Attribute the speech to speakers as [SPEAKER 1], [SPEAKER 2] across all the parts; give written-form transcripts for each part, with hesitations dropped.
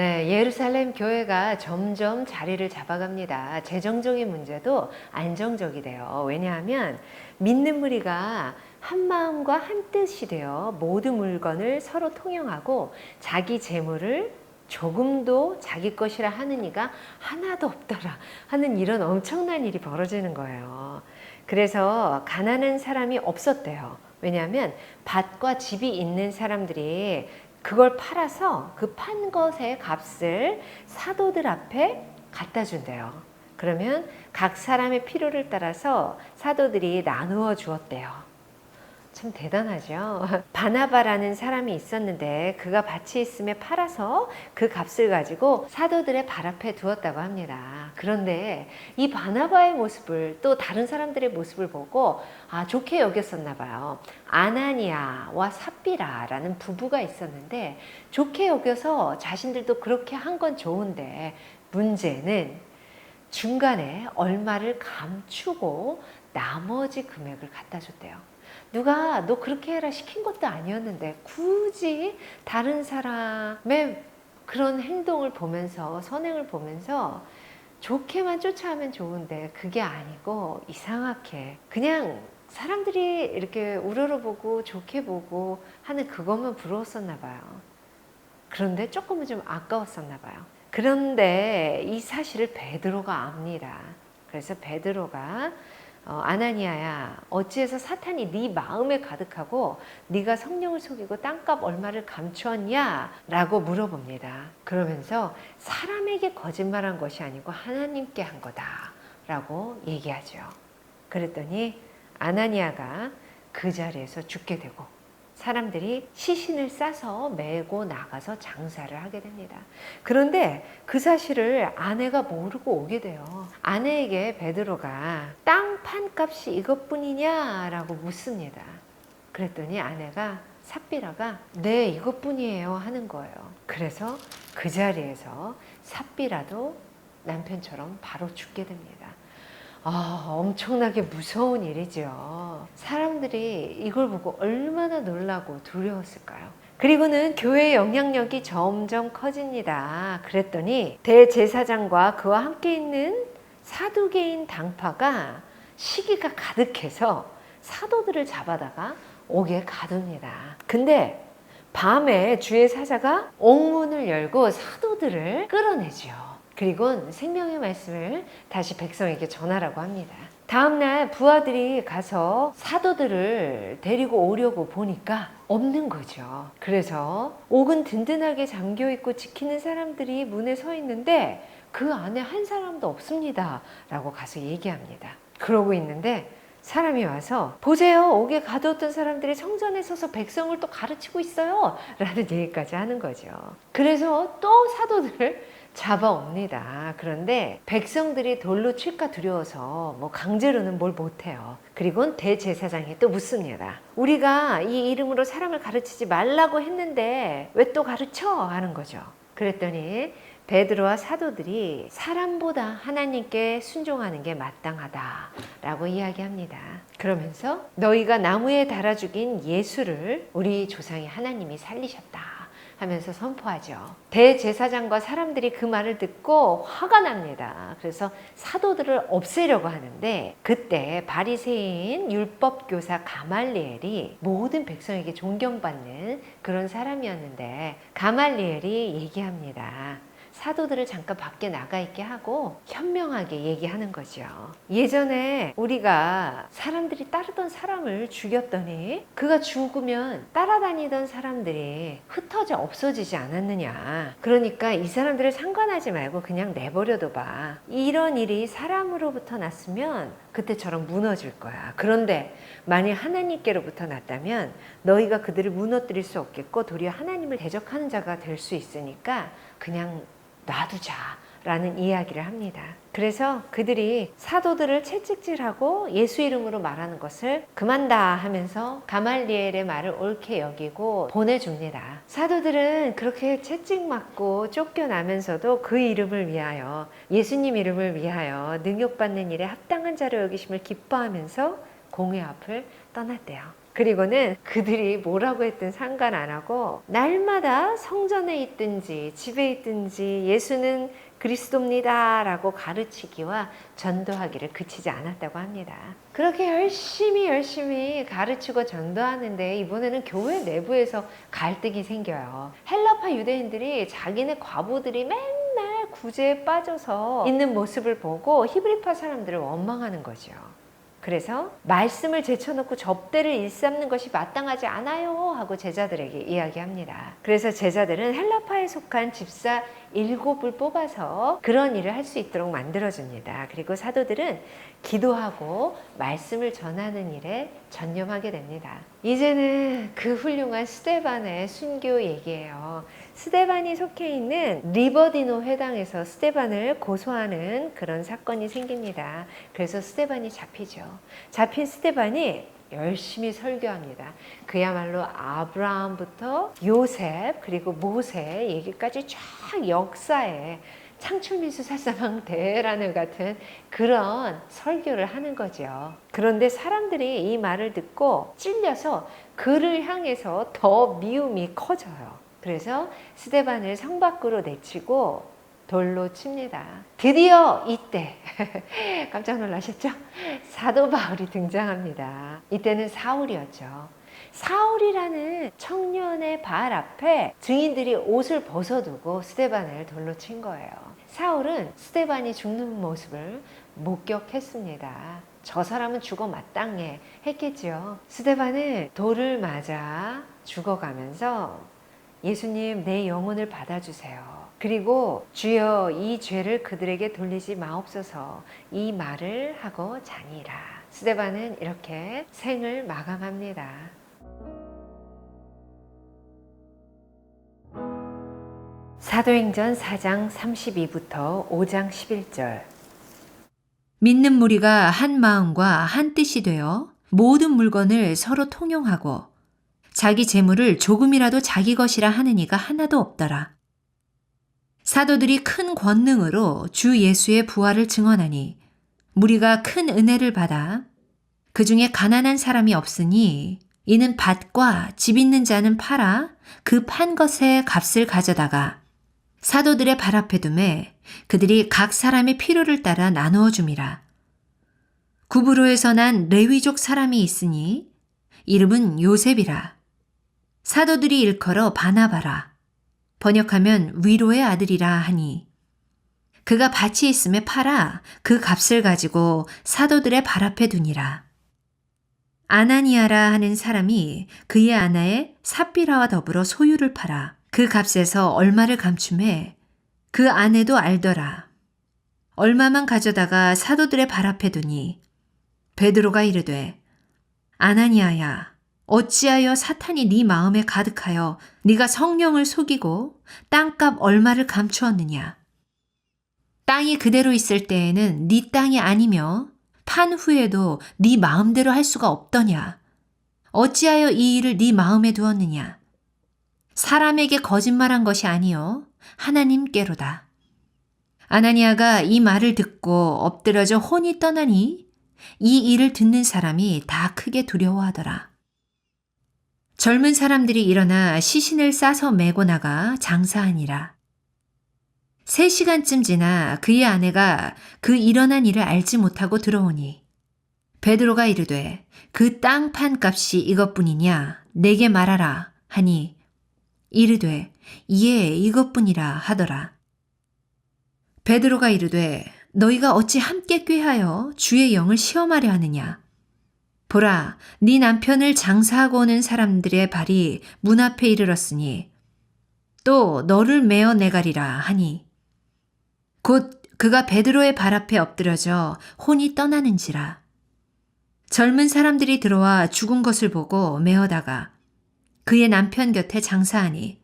[SPEAKER 1] 네, 예루살렘 교회가 점점 자리를 잡아갑니다. 재정적인 문제도 안정적이 돼요. 왜냐하면 믿는 무리가 한 마음과 한 뜻이 되어 모든 물건을 서로 통용하고 자기 재물을 조금도 자기 것이라 하는 이가 하나도 없더라 하는 이런 엄청난 일이 벌어지는 거예요. 그래서 가난한 사람이 없었대요. 왜냐하면 밭과 집이 있는 사람들이 그걸 팔아서 그 판 것의 값을 사도들 앞에 갖다 준대요. 그러면 각 사람의 필요를 따라서 사도들이 나누어 주었대요. 참 대단하죠. 바나바라는 사람이 있었는데 그가 밭이 있음에 팔아서 그 값을 가지고 사도들의 발 앞에 두었다고 합니다. 그런데 이 바나바의 모습을 또 다른 사람들의 모습을 보고 좋게 여겼었나 봐요. 아나니아와 삽비라라는 부부가 있었는데 좋게 여겨서 자신들도 그렇게 한 건 좋은데 문제는 중간에 얼마를 감추고 나머지 금액을 갖다 줬대요. 누가 너 그렇게 해라 시킨 것도 아니었는데 굳이 다른 사람의 그런 행동을 보면서 선행을 보면서 좋게만 쫓아하면 좋은데 그게 아니고 이상하게 그냥 사람들이 이렇게 우러러보고 좋게 보고 하는 그것만 부러웠었나 봐요. 그런데 조금은 좀 아까웠었나 봐요. 그런데 이 사실을 베드로가 압니다. 그래서 베드로가 아나니아야, 어찌해서 사탄이 네 마음에 가득하고 네가 성령을 속이고 땅값 얼마를 감추었냐? 라고 물어봅니다. 그러면서 사람에게 거짓말한 것이 아니고 하나님께 한 거다 라고 얘기하죠. 그랬더니 아나니아가 그 자리에서 죽게 되고 사람들이 시신을 싸서 메고 나가서 장사를 하게 됩니다. 그런데 그 사실을 아내가 모르고 오게 돼요. 아내에게 베드로가 땅 판값이 이것뿐이냐라고 묻습니다. 그랬더니 아내가 삽비라가 네 이것뿐이에요 하는 거예요. 그래서 그 자리에서 삽비라도 남편처럼 바로 죽게 됩니다. 엄청나게 무서운 일이죠. 사람들이 이걸 보고 얼마나 놀라고 두려웠을까요? 그리고는 교회의 영향력이 점점 커집니다. 그랬더니 대제사장과 그와 함께 있는 사두개인 당파가 시기가 가득해서 사도들을 잡아다가 옥에 가둡니다. 근데 밤에 주의 사자가 옥문을 열고 사도들을 끌어내죠. 그리고 생명의 말씀을 다시 백성에게 전하라고 합니다. 다음날 부하들이 가서 사도들을 데리고 오려고 보니까 없는 거죠. 그래서 옥은 든든하게 잠겨있고 지키는 사람들이 문에 서 있는데 그 안에 한 사람도 없습니다 라고 가서 얘기합니다. 그러고 있는데 사람이 와서 보세요, 옥에 가두었던 사람들이 성전에 서서 백성을 또 가르치고 있어요 라는 얘기까지 하는 거죠. 그래서 또 사도들을 잡아옵니다. 그런데 백성들이 돌로 칠까 두려워서 강제로는 뭘 못해요. 그리고 대제사장이 또 묻습니다. 우리가 이 이름으로 사람을 가르치지 말라고 했는데 왜 또 가르쳐? 하는 거죠. 그랬더니 베드로와 사도들이 사람보다 하나님께 순종하는 게 마땅하다라고 이야기합니다. 그러면서 너희가 나무에 달아 죽인 예수를 우리 조상의 하나님이 살리셨다 하면서 선포하죠. 대제사장과 사람들이 그 말을 듣고 화가 납니다. 그래서 사도들을 없애려고 하는데 그때 바리새인 율법교사 가말리엘이 모든 백성에게 존경받는 그런 사람이었는데 가말리엘이 얘기합니다. 사도들을 잠깐 밖에 나가 있게 하고 현명하게 얘기하는 거죠. 예전에 우리가 사람들이 따르던 사람을 죽였더니 그가 죽으면 따라다니던 사람들이 흩어져 없어지지 않았느냐. 그러니까 이 사람들을 상관하지 말고 그냥 내버려둬 봐. 이런 일이 사람으로부터 났으면 그때처럼 무너질 거야. 그런데 만일 하나님께로부터 났다면 너희가 그들을 무너뜨릴 수 없겠고 도리어 하나님을 대적하는 자가 될 수 있으니까 그냥 놔두자 라는 이야기를 합니다. 그래서 그들이 사도들을 채찍질하고 예수 이름으로 말하는 것을 그만다 하면서 가말리엘의 말을 옳게 여기고 보내줍니다. 사도들은 그렇게 채찍 맞고 쫓겨나면서도 그 이름을 위하여 예수님 이름을 위하여 능욕받는 일에 합당한 자로 여기심을 기뻐하면서 공회 앞을 떠났대요. 그리고는 그들이 뭐라고 했든 상관 안 하고 날마다 성전에 있든지 집에 있든지 예수는 그리스도입니다 라고 가르치기와 전도하기를 그치지 않았다고 합니다. 그렇게 열심히 가르치고 전도하는데 이번에는 교회 내부에서 갈등이 생겨요. 헬라파 유대인들이 자기네 과부들이 맨날 구제에 빠져서 있는 모습을 보고 히브리파 사람들을 원망하는 거죠. 그래서 말씀을 제쳐놓고 접대를 일삼는 것이 마땅하지 않아요 하고 제자들에게 이야기합니다. 그래서 제자들은 헬라파에 속한 집사 7을 뽑아서 그런 일을 할 수 있도록 만들어줍니다. 그리고 사도들은 기도하고 말씀을 전하는 일에 전념하게 됩니다. 이제는 그 훌륭한 스데반의 순교 얘기예요. 스데반이 속해 있는 리버디노 회당에서 스데반을 고소하는 그런 사건이 생깁니다. 그래서 스데반이 잡히죠. 잡힌 스데반이 열심히 설교합니다. 그야말로 아브라함부터 요셉 그리고 모세 얘기까지 쫙 역사에 창출민수 살사망 대회라는 같은 그런 설교를 하는 거죠. 그런데 사람들이 이 말을 듣고 찔려서 그를 향해서 더 미움이 커져요. 그래서 스데반을 성 밖으로 내치고 돌로 칩니다. 드디어 이때 깜짝 놀라셨죠? 사도 바울이 등장합니다. 이때는 사울이었죠. 사울이라는 청년의 발 앞에 증인들이 옷을 벗어두고 스데반을 돌로 친 거예요. 사울은 스데반이 죽는 모습을 목격했습니다. 저 사람은 죽어 마땅해 했겠죠. 스데반은 돌을 맞아 죽어가면서 예수님 내 영혼을 받아주세요. 그리고 주여 이 죄를 그들에게 돌리지 마옵소서 이 말을 하고 자니라. 스데반은 이렇게 생을 마감합니다. 사도행전 4장 32부터 5장 11절.
[SPEAKER 2] 믿는 무리가 한 마음과 한 뜻이 되어 모든 물건을 서로 통용하고 자기 재물을 조금이라도 자기 것이라 하는 이가 하나도 없더라. 사도들이 큰 권능으로 주 예수의 부활을 증언하니 무리가 큰 은혜를 받아 그 중에 가난한 사람이 없으니 이는 밭과 집 있는 자는 팔아 그 판 것의 값을 가져다가 사도들의 발 앞에 두매 그들이 각 사람의 필요를 따라 나누어 줌이라. 구브로에서 난 레위족 사람이 있으니 이름은 요셉이라. 사도들이 일컬어 바나바라. 번역하면 위로의 아들이라 하니 그가 밭이 있음에 팔아 그 값을 가지고 사도들의 발 앞에 두니라. 아나니아라 하는 사람이 그의 아내의 삽비라와 더불어 소유를 팔아 그 값에서 얼마를 감춤해 그 아내도 알더라. 얼마만 가져다가 사도들의 발 앞에 두니 베드로가 이르되 아나니아야 어찌하여 사탄이 네 마음에 가득하여 네가 성령을 속이고 땅값 얼마를 감추었느냐. 땅이 그대로 있을 때에는 네 땅이 아니며 판 후에도 네 마음대로 할 수가 없더냐. 어찌하여 이 일을 네 마음에 두었느냐. 사람에게 거짓말한 것이 아니요 하나님께로다. 아나니아가 이 말을 듣고 엎드러져 혼이 떠나니 이 일을 듣는 사람이 다 크게 두려워하더라. 젊은 사람들이 일어나 시신을 싸서 메고 나가 장사하니라. 3시간쯤 지나 그의 아내가 그 일어난 일을 알지 못하고 들어오니 베드로가 이르되 그 땅 판 값이 이것뿐이냐 내게 말하라 하니 이르되 예 이것뿐이라 하더라. 베드로가 이르되 너희가 어찌 함께 꾀하여 주의 영을 시험하려 하느냐. 보라 네 남편을 장사하고 오는 사람들의 발이 문 앞에 이르렀으니 또 너를 메어 내가리라 하니 곧 그가 베드로의 발 앞에 엎드려져 혼이 떠나는지라. 젊은 사람들이 들어와 죽은 것을 보고 메어다가 그의 남편 곁에 장사하니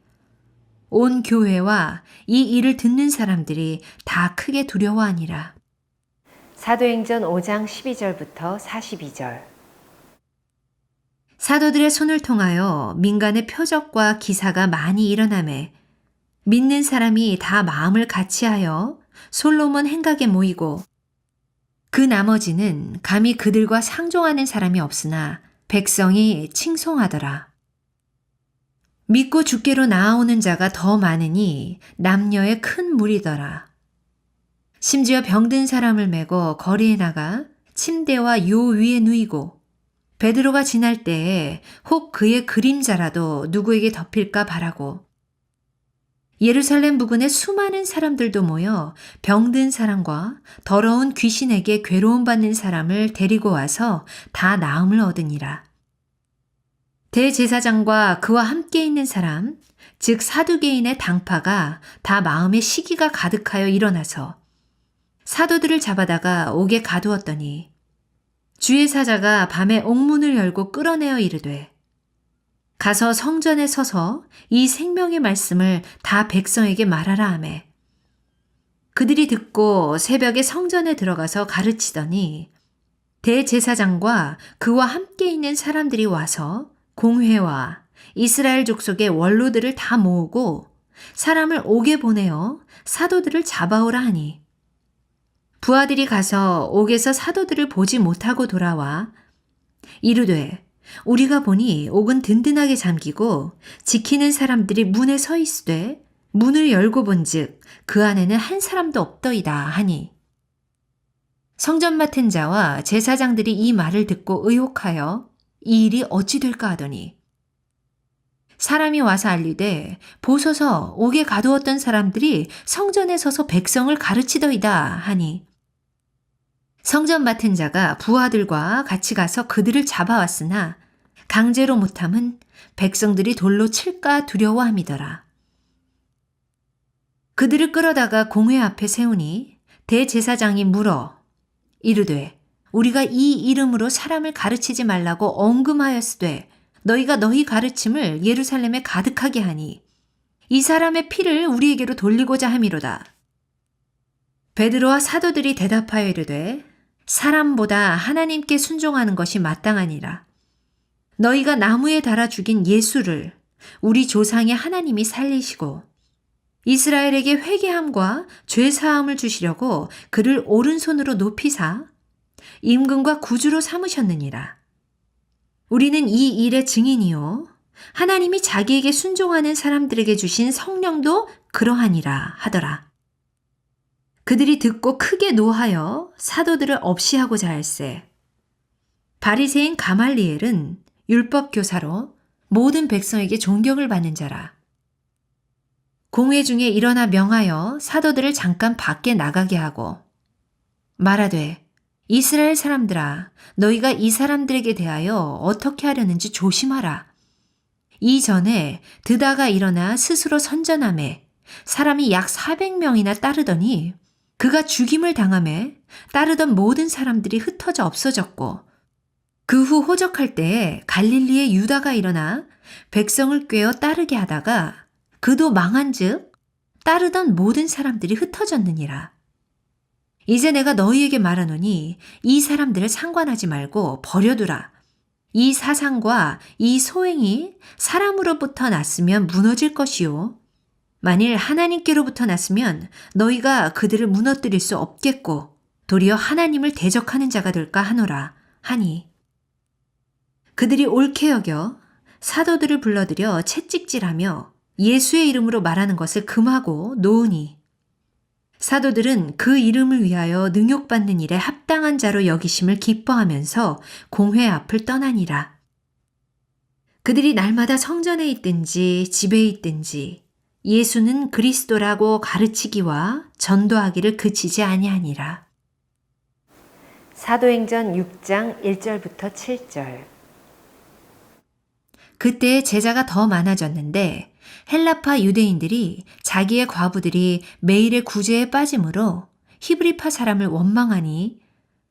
[SPEAKER 2] 온 교회와 이 일을 듣는 사람들이 다 크게 두려워하니라.
[SPEAKER 1] 사도행전 5장 12절부터 42절.
[SPEAKER 2] 사도들의 손을 통하여 민간의 표적과 기사가 많이 일어나매 믿는 사람이 다 마음을 같이하여 솔로몬 행각에 모이고 그 나머지는 감히 그들과 상종하는 사람이 없으나 백성이 칭송하더라. 믿고 주께로 나아오는 자가 더 많으니 남녀의 큰 무리더라. 심지어 병든 사람을 메고 거리에 나가 침대와 요 위에 누이고 베드로가 지날 때에 혹 그의 그림자라도 누구에게 덮일까 바라고 예루살렘 부근에 수많은 사람들도 모여 병든 사람과 더러운 귀신에게 괴로움받는 사람을 데리고 와서 다 나음을 얻으니라. 대제사장과 그와 함께 있는 사람, 즉 사두개인의 당파가 다 마음에 시기가 가득하여 일어나서 사도들을 잡아다가 옥에 가두었더니 주의 사자가 밤에 옥문을 열고 끌어내어 이르되 가서 성전에 서서 이 생명의 말씀을 다 백성에게 말하라 하매 그들이 듣고 새벽에 성전에 들어가서 가르치더니 대제사장과 그와 함께 있는 사람들이 와서 공회와 이스라엘 족속의 원로들을 다 모으고 사람을 옥에 보내어 사도들을 잡아오라 하니 부하들이 가서 옥에서 사도들을 보지 못하고 돌아와 이르되 우리가 보니 옥은 든든하게 잠기고 지키는 사람들이 문에 서 있으되 문을 열고 본즉 그 안에는 한 사람도 없더이다 하니 성전 맡은 자와 제사장들이 이 말을 듣고 의혹하여 이 일이 어찌 될까 하더니 사람이 와서 알리되 보소서 옥에 가두었던 사람들이 성전에 서서 백성을 가르치더이다 하니 성전 맡은 자가 부하들과 같이 가서 그들을 잡아왔으나 강제로 못함은 백성들이 돌로 칠까 두려워함이더라. 그들을 끌어다가 공회 앞에 세우니 대제사장이 물어 이르되 우리가 이 이름으로 사람을 가르치지 말라고 언금하였으되 너희가 너희 가르침을 예루살렘에 가득하게 하니 이 사람의 피를 우리에게로 돌리고자 함이로다. 베드로와 사도들이 대답하여 이르되 사람보다 하나님께 순종하는 것이 마땅하니라. 너희가 나무에 달아 죽인 예수를 우리 조상의 하나님이 살리시고 이스라엘에게 회개함과 죄사함을 주시려고 그를 오른손으로 높이사 임금과 구주로 삼으셨느니라. 우리는 이 일의 증인이요 하나님이 자기에게 순종하는 사람들에게 주신 성령도 그러하니라 하더라. 그들이 듣고 크게 노하여 사도들을 없이 하고자 할세. 바리새인 가말리엘은 율법 교사로 모든 백성에게 존경을 받는 자라. 공회 중에 일어나 명하여 사도들을 잠깐 밖에 나가게 하고 말하되 이스라엘 사람들아 너희가 이 사람들에게 대하여 어떻게 하려는지 조심하라. 이전에 드다가 일어나 스스로 선전하매 사람이 약 400명이나 따르더니 그가 죽임을 당하매 따르던 모든 사람들이 흩어져 없어졌고 그 후 호적할 때에 갈릴리의 유다가 일어나 백성을 꾀어 따르게 하다가 그도 망한즉 따르던 모든 사람들이 흩어졌느니라. 이제 내가 너희에게 말하노니 이 사람들을 상관하지 말고 버려두라. 이 사상과 이 소행이 사람으로부터 났으면 무너질 것이요 만일 하나님께로부터 났으면 너희가 그들을 무너뜨릴 수 없겠고 도리어 하나님을 대적하는 자가 될까 하노라 하니 그들이 옳게 여겨 사도들을 불러들여 채찍질하며 예수의 이름으로 말하는 것을 금하고 놓으니 사도들은 그 이름을 위하여 능욕받는 일에 합당한 자로 여기심을 기뻐하면서 공회 앞을 떠나니라. 그들이 날마다 성전에 있든지 집에 있든지 예수는 그리스도라고 가르치기와 전도하기를 그치지 아니하니라.
[SPEAKER 1] 사도행전 6장 1절부터 7절.
[SPEAKER 2] 그때 제자가 더 많아졌는데 헬라파 유대인들이 자기의 과부들이 매일의 구제에 빠짐으로 히브리파 사람을 원망하니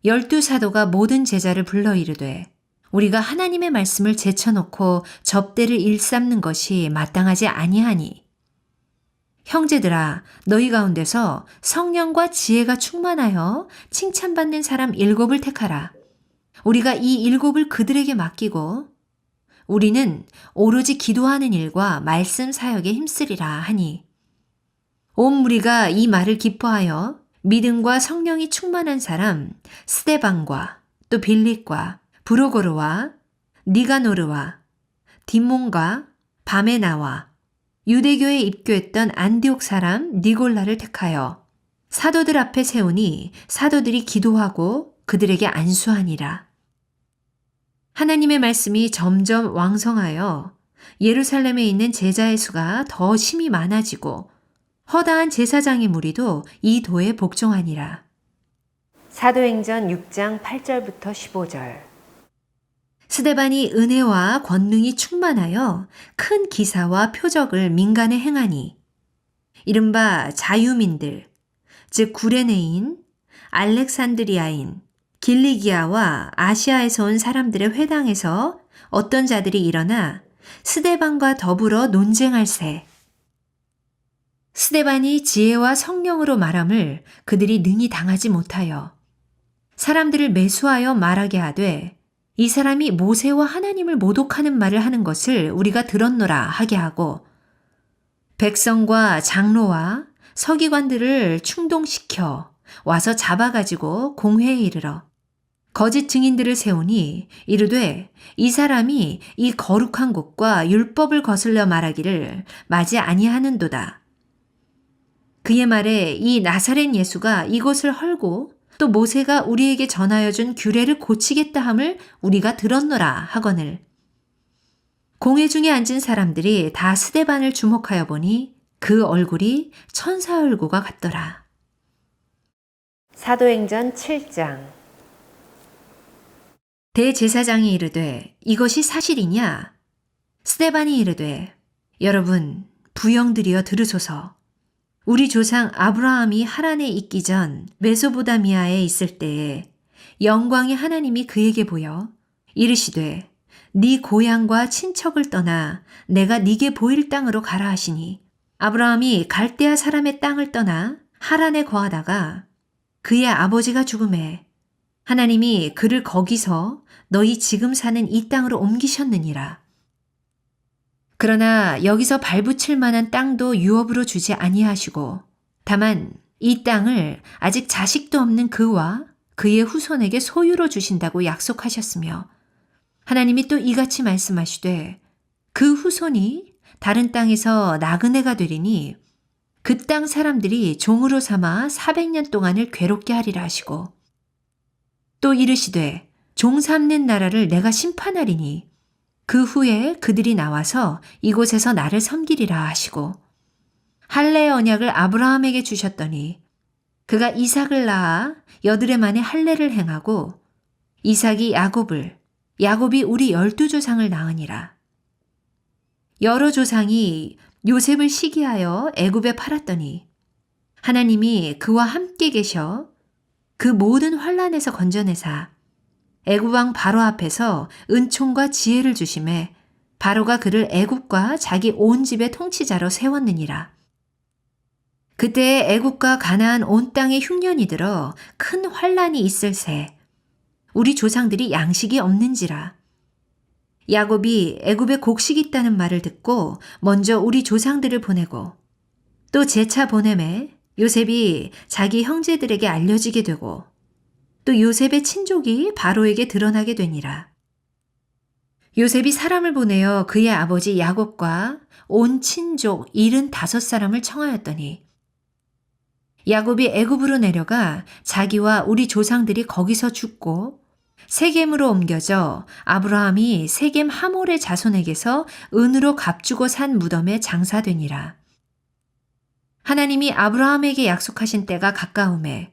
[SPEAKER 2] 12사도가 모든 제자를 불러 이르되 우리가 하나님의 말씀을 제쳐놓고 접대를 일삼는 것이 마땅하지 아니하니 형제들아 너희 가운데서 성령과 지혜가 충만하여 칭찬받는 사람 7을 택하라. 우리가 이 7을 그들에게 맡기고 우리는 오로지 기도하는 일과 말씀 사역에 힘쓰리라 하니 온 무리가 이 말을 기뻐하여 믿음과 성령이 충만한 사람 스데반과 또 빌립과 브로고로와 니가노르와 딘몬과 바메나와 유대교에 입교했던 안디옥 사람 니골라를 택하여 사도들 앞에 세우니 사도들이 기도하고 그들에게 안수하니라. 하나님의 말씀이 점점 왕성하여 예루살렘에 있는 제자의 수가 더 심히 많아지고 허다한 제사장의 무리도 이 도에 복종하니라.
[SPEAKER 1] 사도행전 6장 8절부터 15절.
[SPEAKER 2] 스데반이 은혜와 권능이 충만하여 큰 기사와 표적을 민간에 행하니 이른바 자유민들, 즉 구레네인, 알렉산드리아인, 길리기아와 아시아에서 온 사람들의 회당에서 어떤 자들이 일어나 스데반과 더불어 논쟁할세. 스데반이 지혜와 성령으로 말함을 그들이 능히 당하지 못하여 사람들을 매수하여 말하게 하되 이 사람이 모세와 하나님을 모독하는 말을 하는 것을 우리가 들었노라 하게 하고 백성과 장로와 서기관들을 충동시켜 와서 잡아가지고 공회에 이르러 거짓 증인들을 세우니 이르되 이 사람이 이 거룩한 곳과 율법을 거슬려 말하기를 마지 아니하는도다. 그의 말에 이 나사렛 예수가 이곳을 헐고 또 모세가 우리에게 전하여 준 규례를 고치겠다 함을 우리가 들었노라 하거늘. 공회 중에 앉은 사람들이 다 스데반을 주목하여 보니 그 얼굴이 천사 얼굴과 같더라.
[SPEAKER 1] 사도행전 7장.
[SPEAKER 2] 대제사장이 이르되 이것이 사실이냐? 스데반이 이르되 여러분 부영들이여 들으소서. 우리 조상 아브라함이 하란에 있기 전 메소보다미아에 있을 때에 영광의 하나님이 그에게 보여 이르시되 네 고향과 친척을 떠나 내가 네게 보일 땅으로 가라 하시니 아브라함이 갈대아 사람의 땅을 떠나 하란에 거하다가 그의 아버지가 죽음에 하나님이 그를 거기서 너희 지금 사는 이 땅으로 옮기셨느니라. 그러나 여기서 발붙일 만한 땅도 유업으로 주지 아니하시고 다만 이 땅을 아직 자식도 없는 그와 그의 후손에게 소유로 주신다고 약속하셨으며 하나님이 또 이같이 말씀하시되 그 후손이 다른 땅에서 나그네가 되리니 그 땅 사람들이 종으로 삼아 400년 동안을 괴롭게 하리라 하시고 또 이르시되 종 삼는 나라를 내가 심판하리니 그 후에 그들이 나와서 이곳에서 나를 섬기리라 하시고 할례의 언약을 아브라함에게 주셨더니 그가 이삭을 낳아 여드레 만에 할례를 행하고 이삭이 야곱을 야곱이 우리 12조상을 낳으니라. 여러 조상이 요셉을 시기하여 애굽에 팔았더니 하나님이 그와 함께 계셔 그 모든 환난에서 건져내사 애굽 왕 바로 앞에서 은총과 지혜를 주심에 바로가 그를 애굽과 자기 온 집의 통치자로 세웠느니라. 그때에 애굽과 가나안 온 땅에 흉년이 들어 큰 환난이 있을새 우리 조상들이 양식이 없는지라. 야곱이 애굽에 곡식이 있다는 말을 듣고 먼저 우리 조상들을 보내고 또 재차 보내매 요셉이 자기 형제들에게 알려지게 되고 또 요셉의 친족이 바로에게 드러나게 되니라. 요셉이 사람을 보내어 그의 아버지 야곱과 온 친족 75사람을 청하였더니 야곱이 애굽으로 내려가 자기와 우리 조상들이 거기서 죽고 세겜으로 옮겨져 아브라함이 세겜 하몰의 자손에게서 은으로 값주고 산 무덤에 장사되니라. 하나님이 아브라함에게 약속하신 때가 가까우매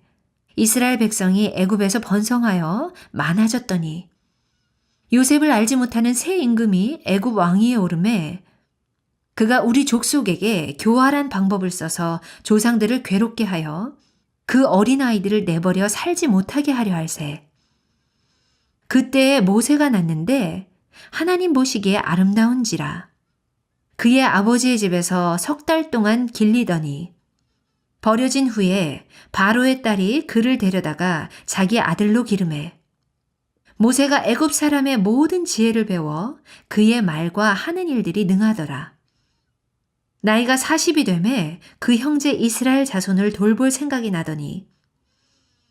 [SPEAKER 2] 이스라엘 백성이 애굽에서 번성하여 많아졌더니 요셉을 알지 못하는 새 임금이 애굽 왕위에 오르매 그가 우리 족속에게 교활한 방법을 써서 조상들을 괴롭게 하여 그 어린아이들을 내버려 살지 못하게 하려 할세. 그때에 모세가 났는데 하나님 보시기에 아름다운지라. 그의 아버지의 집에서 3달 동안 길리더니 버려진 후에 바로의 딸이 그를 데려다가 자기 아들로 기르매 모세가 애굽 사람의 모든 지혜를 배워 그의 말과 하는 일들이 능하더라. 나이가 40이 되매 그 형제 이스라엘 자손을 돌볼 생각이 나더니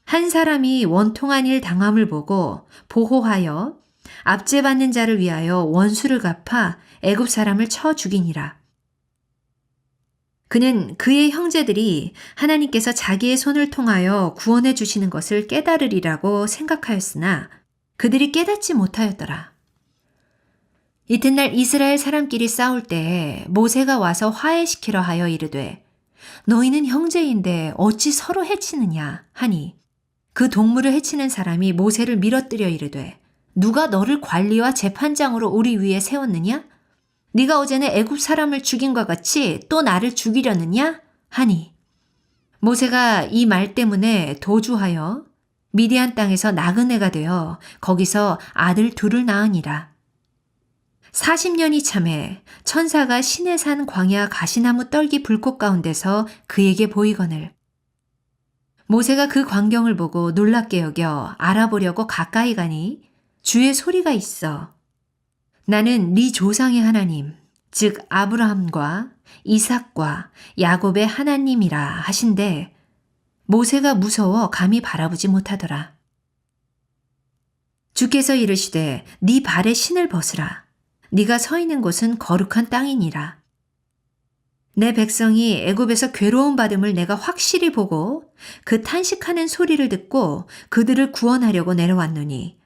[SPEAKER 2] 한 사람이 원통한 일 당함을 보고 보호하여 압제받는 자를 위하여 원수를 갚아 애굽 사람을 쳐 죽이니라. 그는 그의 형제들이 하나님께서 자기의 손을 통하여 구원해 주시는 것을 깨달으리라고 생각하였으나 그들이 깨닫지 못하였더라. 이튿날 이스라엘 사람끼리 싸울 때에 모세가 와서 화해시키려 하여 이르되 너희는 형제인데 어찌 서로 해치느냐 하니 그 동물을 해치는 사람이 모세를 밀어뜨려 이르되 누가 너를 관리와 재판장으로 우리 위에 세웠느냐? 네가 어제는 애굽 사람을 죽인과 같이 또 나를 죽이려느냐? 하니 모세가 이 말 때문에 도주하여 미디안 땅에서 나그네가 되어 거기서 아들 둘을 낳으니라. 40년이 참에 천사가 시내산 광야 가시나무 떨기 불꽃 가운데서 그에게 보이거늘 모세가 그 광경을 보고 놀랍게 여겨 알아보려고 가까이 가니 주의 소리가 있어 나는 네 조상의 하나님 즉 아브라함과 이삭과 야곱의 하나님이라 하신대 모세가 무서워 감히 바라보지 못하더라. 주께서 이르시되 네 발에 신을 벗으라. 네가 서 있는 곳은 거룩한 땅이니라. 내 백성이 애굽에서 괴로움 받음을 내가 확실히 보고 그 탄식하는 소리를 듣고 그들을 구원하려고 내려왔노니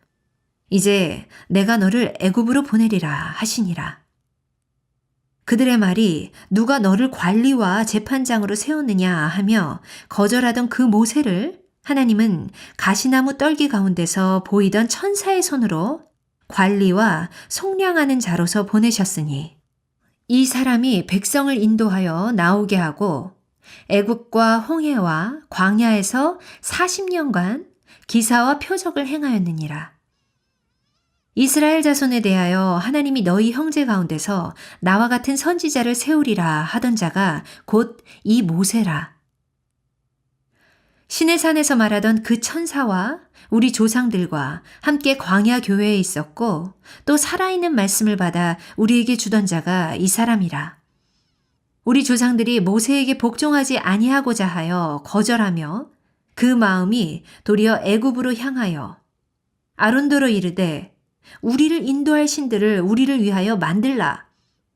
[SPEAKER 2] 이제 내가 너를 애굽으로 보내리라 하시니라. 그들의 말이 누가 너를 관리와 재판장으로 세웠느냐 하며 거절하던 그 모세를 하나님은 가시나무 떨기 가운데서 보이던 천사의 손으로 관리와 속량하는 자로서 보내셨으니 이 사람이 백성을 인도하여 나오게 하고 애굽과 홍해와 광야에서 40년간 기사와 표적을 행하였느니라. 이스라엘 자손에 대하여 하나님이 너희 형제 가운데서 나와 같은 선지자를 세우리라 하던 자가 곧 이 모세라. 시내산에서 말하던 그 천사와 우리 조상들과 함께 광야 교회에 있었고 또 살아있는 말씀을 받아 우리에게 주던 자가 이 사람이라. 우리 조상들이 모세에게 복종하지 아니하고자 하여 거절하며 그 마음이 도리어 애굽으로 향하여 아론도로 이르되 우리를 인도할 신들을 우리를 위하여 만들라.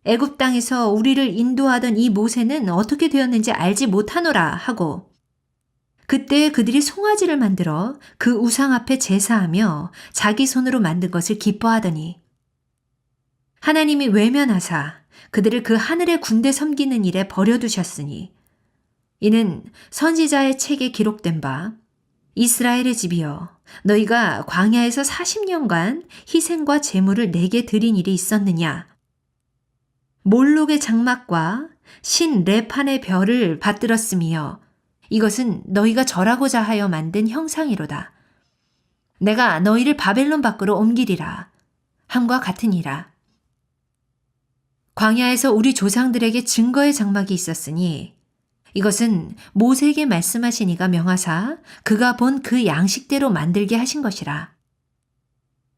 [SPEAKER 2] 애굽 땅에서 우리를 인도하던 이 모세는 어떻게 되었는지 알지 못하노라 하고 그때 그들이 송아지를 만들어 그 우상 앞에 제사하며 자기 손으로 만든 것을 기뻐하더니 하나님이 외면하사 그들을 그 하늘의 군대 섬기는 일에 버려두셨으니 이는 선지자의 책에 기록된 바 이스라엘의 집이여 너희가 광야에서 40년간 희생과 제물을 내게 드린 일이 있었느냐 몰록의 장막과 신 레판의 별을 받들었으며 이것은 너희가 절하고자 하여 만든 형상이로다. 내가 너희를 바벨론 밖으로 옮기리라. 함과 같으니라. 광야에서 우리 조상들에게 증거의 장막이 있었으니 이것은 모세에게 말씀하신 이가 명하사 그가 본 그 양식대로 만들게 하신 것이라.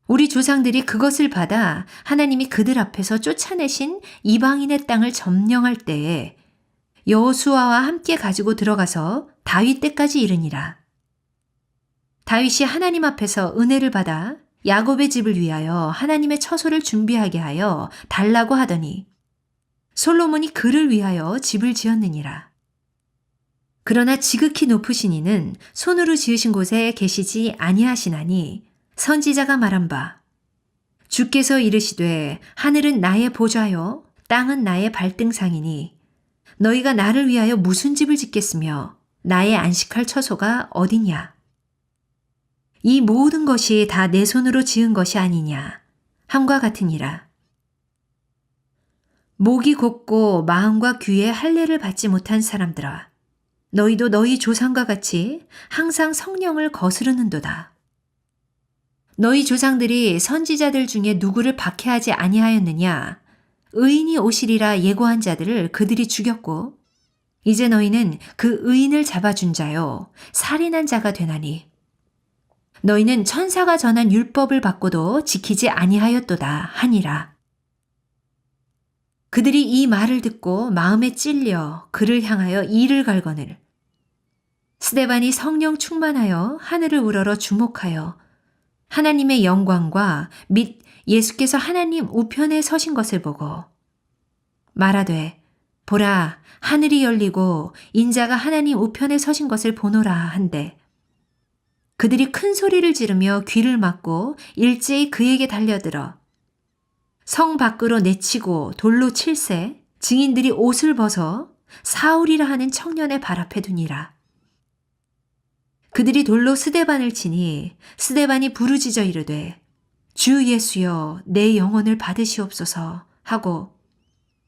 [SPEAKER 2] 우리 조상들이 그것을 받아 하나님이 그들 앞에서 쫓아내신 이방인의 땅을 점령할 때에 여호수아와 함께 가지고 들어가서 다윗 때까지 이르니라. 다윗이 하나님 앞에서 은혜를 받아 야곱의 집을 위하여 하나님의 처소를 준비하게 하여 달라고 하더니 솔로몬이 그를 위하여 집을 지었느니라. 그러나 지극히 높으신 이는 손으로 지으신 곳에 계시지 아니하시나니 선지자가 말한 바 주께서 이르시되 하늘은 나의 보좌요 땅은 나의 발등상이니 너희가 나를 위하여 무슨 집을 짓겠으며 나의 안식할 처소가 어디냐 이 모든 것이 다 내 손으로 지은 것이 아니냐 함과 같으니라. 목이 곧고 마음과 귀에 할례를 받지 못한 사람들아 너희도 너희 조상과 같이 항상 성령을 거스르는도다. 너희 조상들이 선지자들 중에 누구를 박해하지 아니하였느냐? 의인이 오시리라 예고한 자들을 그들이 죽였고 이제 너희는 그 의인을 잡아준 자요 살인한 자가 되나니 너희는 천사가 전한 율법을 받고도 지키지 아니하였도다 하니라. 그들이 이 말을 듣고 마음에 찔려 그를 향하여 이를 갈거늘 스데반이 성령 충만하여 하늘을 우러러 주목하여 하나님의 영광과 및 예수께서 하나님 우편에 서신 것을 보고 말하되 보라 하늘이 열리고 인자가 하나님 우편에 서신 것을 보노라 한데 그들이 큰 소리를 지르며 귀를 막고 일제히 그에게 달려들어 성 밖으로 내치고 돌로 칠세 증인들이 옷을 벗어 사울이라 하는 청년의 발 앞에 두니라. 그들이 돌로 스데반을 치니 스데반이 부르짖어 이르되 주 예수여 내 영혼을 받으시옵소서 하고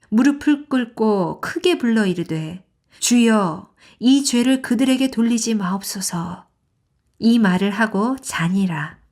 [SPEAKER 2] 무릎을 꿇고 크게 불러 이르되 주여 이 죄를 그들에게 돌리지 마옵소서 이 말을 하고 자니라.